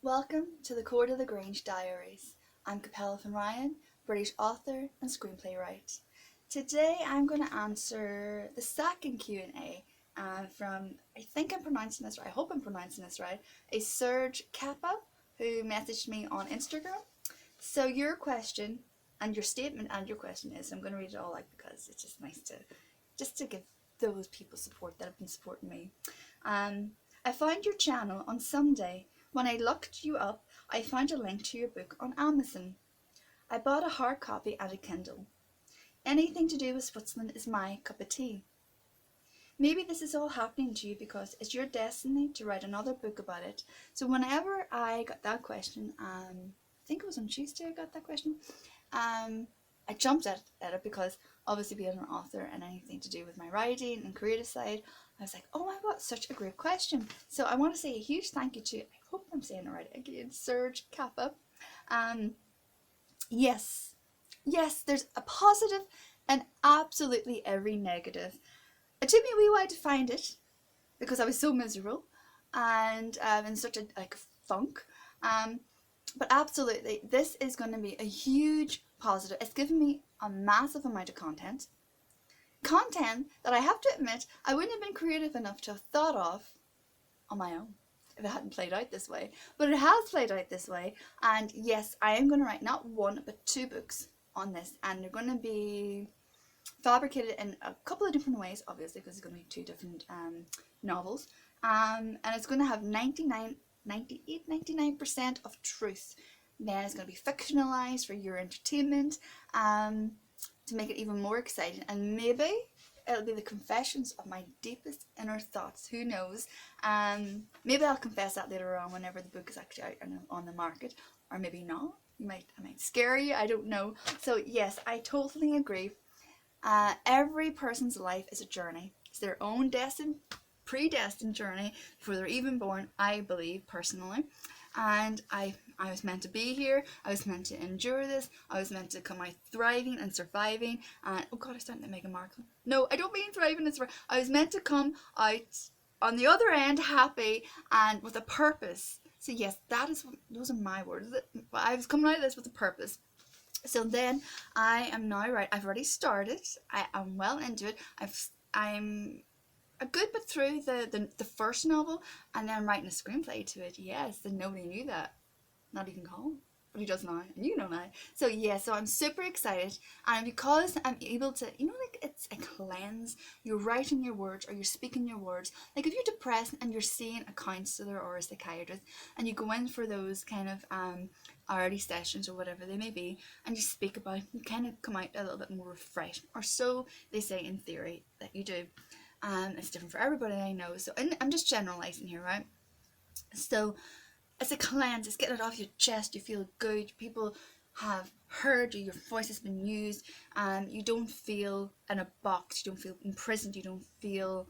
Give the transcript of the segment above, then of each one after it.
Welcome to the Court of the Grange Diaries. I'm Capella from Ryan, British author and screenplay writer. Today I'm going to answer the second Q&A from, I think I'm pronouncing this right, I hope I'm pronouncing this right, a Serge Kappa who messaged me on Instagram. So your question and your statement and your question is, I'm going to read it all out because it's just nice to give those people support that have been supporting me. I found your channel on Sunday. When I looked you up, I found a link to your book on Amazon. I bought a hard copy and a Kindle. Anything to do with Switzerland is my cup of tea. Maybe this is all happening to you because it's your destiny to write another book about it. So whenever I got that question, I think it was on Tuesday I got that question, I jumped at it because obviously being an author and anything to do with my writing and creative side, I was like, oh my god, such a great question. So I want to say a huge thank you to, I hope I'm saying it right again, Serge Kappa. Yes, there's a positive and absolutely every negative. It took me a wee while to find it because I was so miserable and in such a funk. Um, but absolutely, this is going to be a huge positive. It's given me a massive amount of content. Content that I have to admit I wouldn't have been creative enough to have thought of on my own if it hadn't played out this way. But it has played out this way, and yes, I am going to write not one but two books on this, and they're going to be fabricated in a couple of different ways, obviously, because it's going to be two different novels, and it's going to have 99% of truth. Then it's going to be fictionalized for your entertainment, to make it even more exciting, and maybe it'll be the confessions of my deepest inner thoughts. Who knows? Maybe I'll confess that later on whenever the book is actually out on the market, or maybe not. I might scare you. I don't know. So yes, I totally agree. Every person's life is a journey. It's their own predestined journey before they're even born, I believe, personally. And I was meant to be here. I was meant to endure this. I was meant to come out thriving and surviving. And oh god, I started to make a mark. No, I don't mean thriving and surviving. I was meant to come out on the other end happy and with a purpose. So yes, those are my words. I was coming out of this with a purpose. So then I am now right. I've already started. I am well into it. I'm a good bit through the first novel, and then I'm writing a screenplay to it. Yes, and nobody knew that. Not even Colin. But he does now, and you know now. So yeah, so I'm super excited, and because I'm able to, like it's a cleanse. You're writing your words or you're speaking your words. Like if you're depressed and you're seeing a counsellor or a psychiatrist, and you go in for those kind of RD sessions or whatever they may be, and you speak about it, you kind of come out a little bit more refreshed, or so they say in theory that you do. It's different for everybody, I know. So and I'm just generalizing here, right? So it's a cleanse, it's getting it off your chest, you feel good, people have heard you, your voice has been used, and you don't feel in a box, you don't feel imprisoned, you don't feel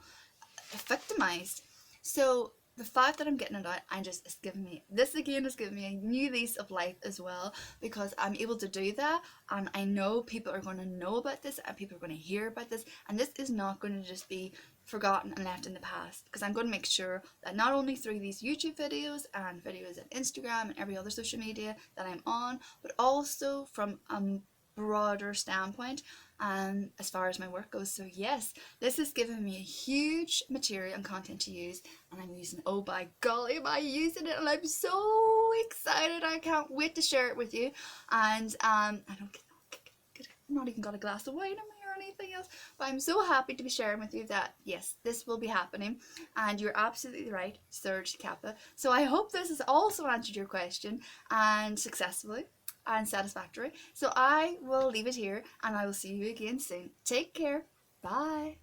victimized. So the fact that I'm getting it out, it's giving me, this again is giving me a new lease of life as well, because I'm able to do that, and I know people are going to know about this, and people are going to hear about this, and this is not going to just be forgotten and left in the past, because I'm going to make sure that not only through these YouTube videos and videos on Instagram and every other social media that I'm on, but also from a broader standpoint, as far as my work goes. So yes, this has given me a huge material and content to use, and I'm using, oh by golly am I using it, and I'm so excited. I can't wait to share it with you. And I don't get I've not even got a glass of wine in me or anything else, but I'm so happy to be sharing with you that yes, this will be happening, and you're absolutely right, Serge Kappa. So I hope this has also answered your question, and successfully and satisfactory. So I will leave it here, and I will see you again soon. Take care. Bye.